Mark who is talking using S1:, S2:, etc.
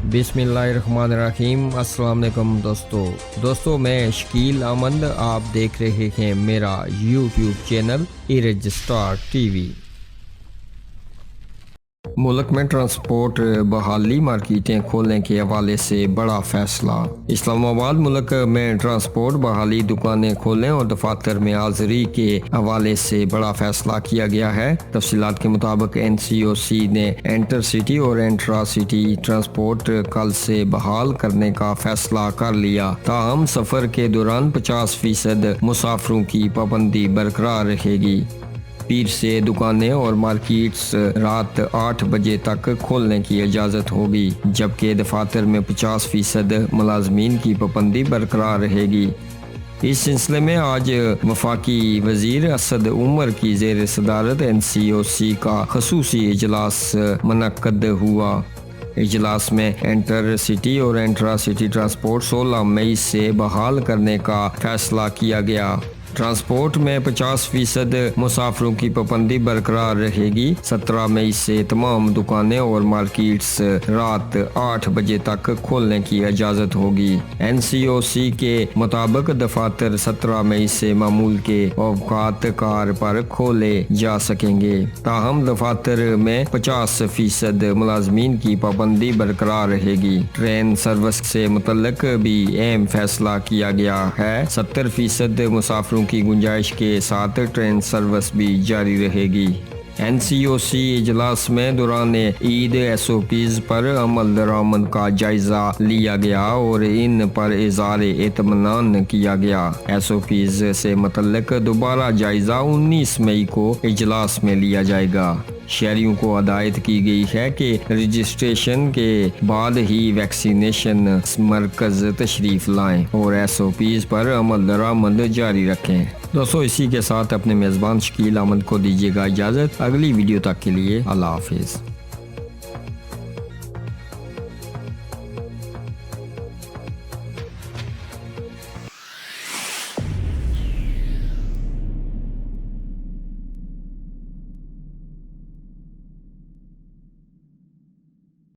S1: बिस्मिल्लाहिर्रहमानिर्रहीम। अस्सलाम वालेकुम दोस्तों मैं शकील अहमद, आप देख रहे हैं मेरा यूट्यूब चैनल रजिस्ट्रार टीवी। मुल्क में ट्रांसपोर्ट बहाली मार्केटें खोलने के हवाले से बड़ा फैसला। इस्लामाबाद मुल्क में ट्रांसपोर्ट बहाली दुकानें खोलने और दफातर में हाजिरी के हवाले से बड़ा फैसला किया गया है। तफसीलात के मुताबिक NCOC ने इंटर सिटी और इंट्रा सिटी ट्रांसपोर्ट कल से बहाल करने का फैसला कर लिया। ताहम सफर के दौरान 50% मुसाफिरों की पाबंदी बरकरार रहेगी। पीर से दुकानें और मार्केट्स रात 8 बजे तक खोलने की इजाज़त होगी, जबकि दफातर में 50% मुलाजमीन की पाबंदी बरकरार रहेगी। इस सिलसिले में आज वफाकी वजीर असद उमर की ज़ेर सदारत NCOC का खसूसी इजलास मुनक्कद हुआ। इजलास में इंटर सिटी और इंट्रा सिटी ट्रांसपोर्ट 16 मई से बहाल करने का फैसला किया गया। ट्रांसपोर्ट में 50% मुसाफिरों की पाबंदी बरकरार रहेगी। 17 मई से तमाम दुकानें और मार्केट्स रात 8 बजे तक खोलने की इजाज़त होगी। NCOC के मुताबिक दफातर 17 मई से मामूल के औकात कार पर खोले जा सकेंगे। ताहम दफातर में 50% मुलाजमीन की पाबंदी बरकरार रहेगी। ट्रेन सर्विस से मुतल्लिक भी अहम फैसला किया गया है। 70% मुसाफिरों की गुंजाइश के साथ ट्रेन सर्विस भी जारी रहेगी। NCOC इजलास में दौरान ईद SOPs पर अमल दरामद का जायजा लिया गया और इन पर इज़हार इत्मीनान किया गया। SOPs से मुतल्लिक दोबारा जायजा 19 मई को इजलास में लिया जाएगा। शहरियों को हदायत की गई है कि रजिस्ट्रेशन के बाद ही वैक्सीनेशन मरकज़ तशरीफ़ लाएं और SOPs पर अमल दरामद जारी रखें। दोस्तों इसी के साथ अपने मेज़बान शकील अहमद को दीजिएगा इजाज़त। अगली वीडियो तक के लिए अल्लाह हाफिज़।